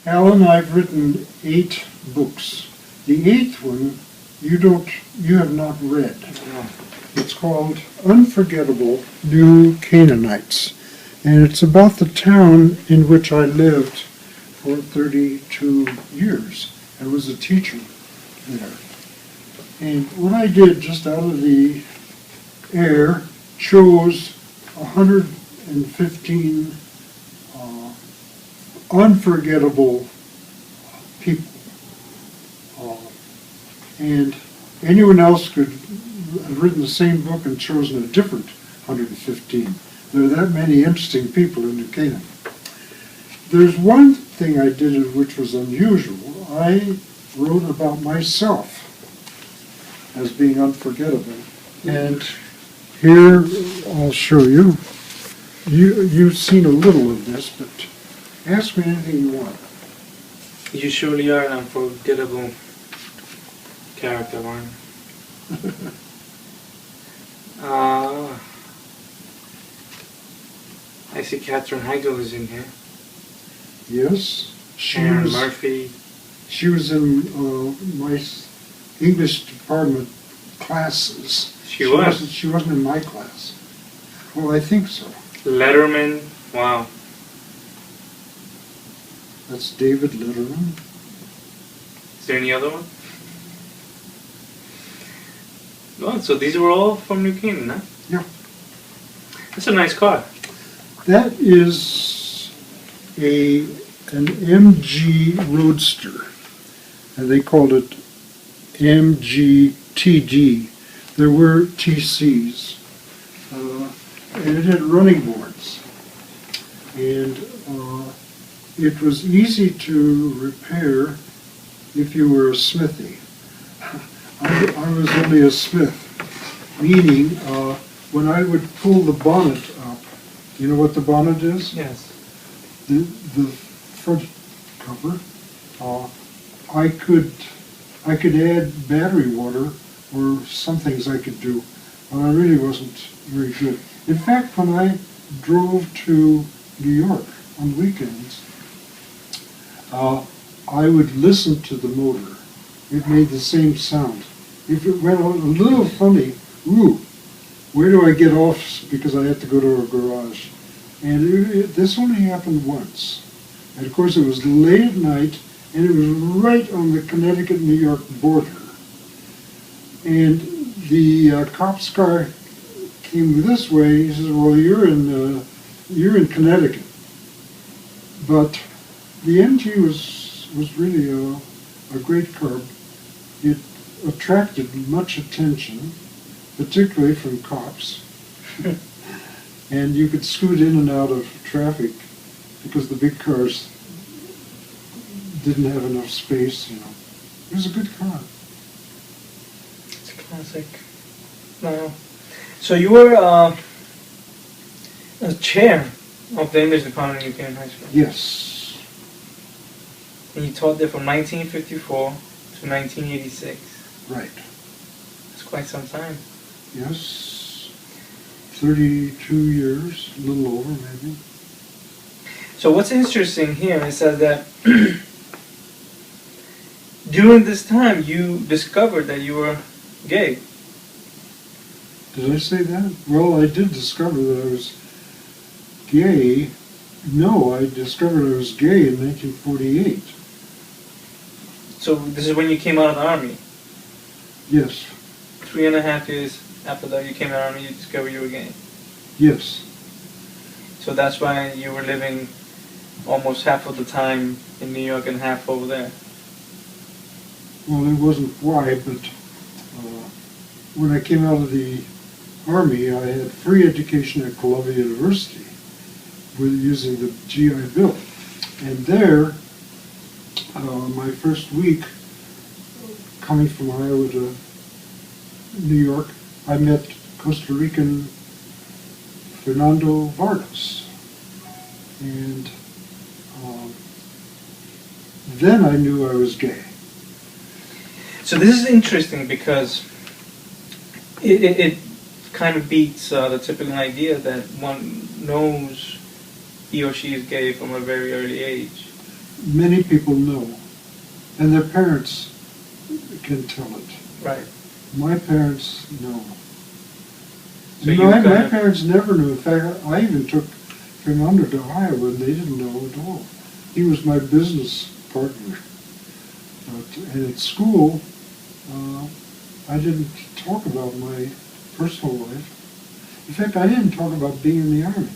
Alan, I've written 8 books. The 8th one you have not read. No. It's called Unforgettable New Canaanites. And it's about the town in which I lived for 32 years. I was a teacher there. And what I did, just out of the air, chose 115 unforgettable people. And anyone else could have written the same book and chosen a different 115. There are that many interesting people in New Canaan. There's one thing I did which was unusual. I wrote about myself as being unforgettable. And here I'll show you. You've seen a little of this, but ask me anything you want. You surely are an unforgettable character, Warren. I see Catherine Heigl is in here. Yes. Sharon Murphy. She was in my English department classes. She was? She wasn't in my class. Well, I think so. Letterman. Wow. That's David Letterman. Is there any other one? Oh, so these were all from New Canaan, huh? Yeah. That's a nice car. That is an MG Roadster, and they called it MGTD. There were TCs, and it had running boards, and it was easy to repair if you were a smithy. I was only a smith, meaning when I would pull the bonnet up, you know what the bonnet is? Yes. The front cover. I could add battery water or some things I could do, but I really wasn't very good. In fact, when I drove to New York on weekends, I would listen to the motor. It made the same sound. If it went a little funny, where do I get off because I had to go to a garage? And this only happened once. And of course it was late at night, and it was right on the Connecticut-New York border. And the cop's car came this way. He says, "Well, you're in Connecticut." But the MG was really a great car. It attracted much attention, particularly from cops. And you could scoot in and out of traffic because the big cars didn't have enough space, you know. It was a good car. It's a classic. Wow. So you were a chair of the English department in New Canaan High School? Yes. And you taught there from 1954 to 1986. Right. That's quite some time. Yes. 32 years, a little over maybe. So what's interesting here is that during this time you discovered that you were gay. Did I say that? Well, I did discover that I was gay. No, I discovered I was gay in 1948. So this is when you came out of the army? Yes. 3.5 years after that you came out of the army, you discovered you were gay? Yes. So that's why you were living almost half of the time in New York and half over there? Well, it wasn't why, but when I came out of the Army, I had free education at Columbia University with using the GI Bill. And there, my first week coming from Iowa to New York, I met Costa Rican Fernando Vargas. And then I knew I was gay. So this is interesting because it kind of beats the typical idea that one knows he or she is gay from a very early age. many people know, and their parents can tell it. Right. My parents know. So you My kind of- parents never knew. In fact, I even took Fernando to Iowa, and they didn't know at all. He was my business partner. And at school, I didn't talk about my personal life. In fact, I didn't talk about being in the Army.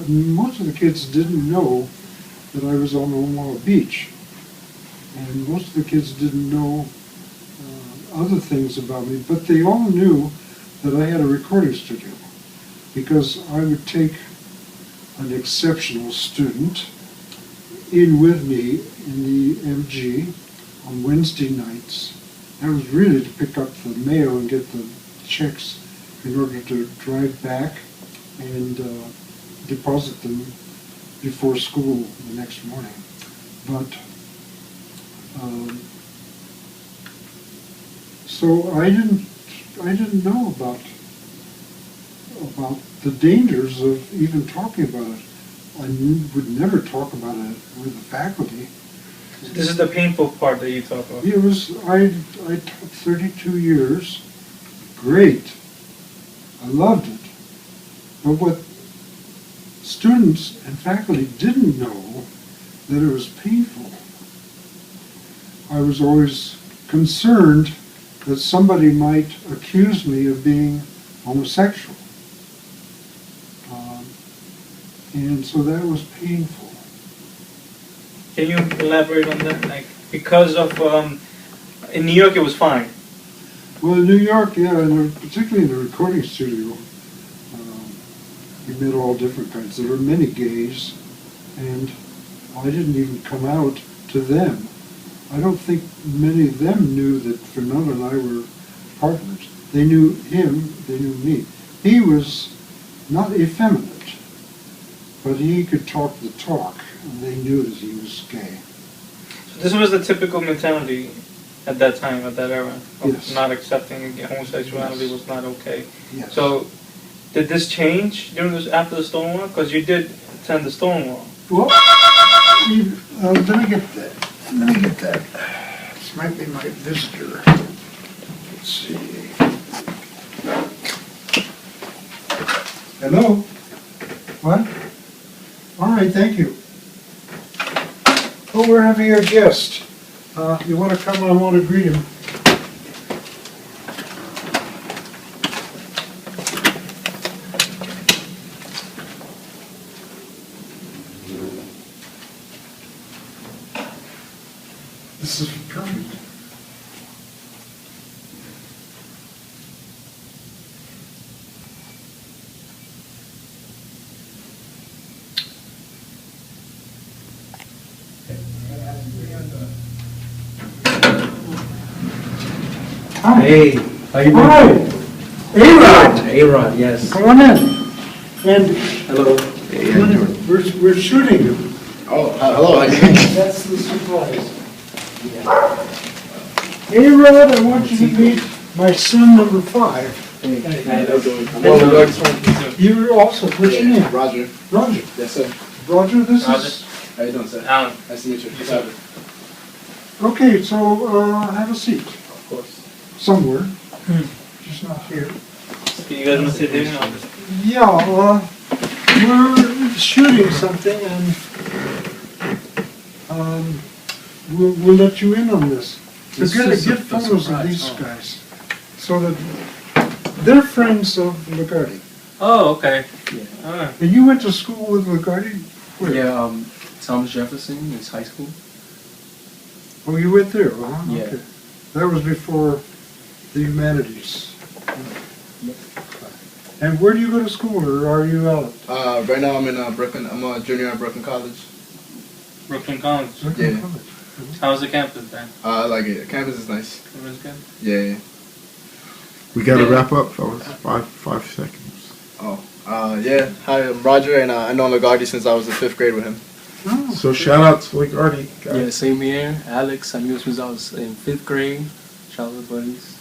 Most of the kids didn't know that I was on Omaha Beach. And most of the kids didn't know other things about me, but they all knew that I had a recording studio, because I would take an exceptional student in with me in the MG on Wednesday nights. That was really to pick up the mail and get the checks in order to drive back and deposit them before school the next morning. But so I didn't know about the dangers of even talking about it. I would never talk about it with the faculty. This is the painful part that you talk about. It was, I taught 32 years. Great. I loved it. But what students and faculty didn't know, that it was painful. I was always concerned that somebody might accuse me of being homosexual. And so that was painful. Can you elaborate on that? Like, because of, in New York it was fine. Well, in New York, yeah, and particularly in the recording studio, we met all different kinds. There were many gays, and I didn't even come out to them. I don't think many of them knew that Fernando and I were partners. They knew him, they knew me. He was not effeminate, but he could talk the talk, and they knew that he was gay. So this was the typical mentality at that time, at that era, of Yes. not accepting homosexuality Yes. was not okay. Yes. So, did this change during this, after the Stonewall? Because you did attend the Stonewall. Well, let me get that. Let me get that. This might be my visitor. Let's see. Hello? What? All right, thank you. Oh, we're having a guest. You want to come? I want to greet him. This is perfect. Hi. Hey, how you doing? Hi. A-Rod. A-Rod, yes. Come on in. And Hello. we're shooting you. Oh, hello. That's the surprise. A-Rod, I want you to meet my son number 5. You're also, what's your name? Roger. Roger. Yes, sir. Roger, this Roger. is... How you doing, sir? Alan. Nice to meet you. Yes, sir. Okay, so have a seat. Of course. Somewhere. Just not here. You guys want to sit there? Yeah, we're shooting something and we'll let you in on this. We're This gonna is get a photos of surprise, these huh? guys so that they're friends of Ligardy. Oh, okay. Yeah. Alright. And you went to school with Ligardy? Where? Yeah, Thomas Jefferson is high school. Oh, you went there, huh? Yeah. Okay. That was before the humanities. And where do you go to school, or are you out? Right now I'm in Brooklyn. I'm a junior at Brooklyn College. Brooklyn College. Yeah. How's the campus then? I like it. Campus is nice. It was good. Yeah. We gotta wrap up, fellas. Five seconds. Yeah. Hi, I'm Roger, and I know Ligardy since I was in 5th grade with him. Oh, So shout out to Ligardy, Yeah, guys. same here. Alex, I knew since I was in 5th grade. Childhood buddies.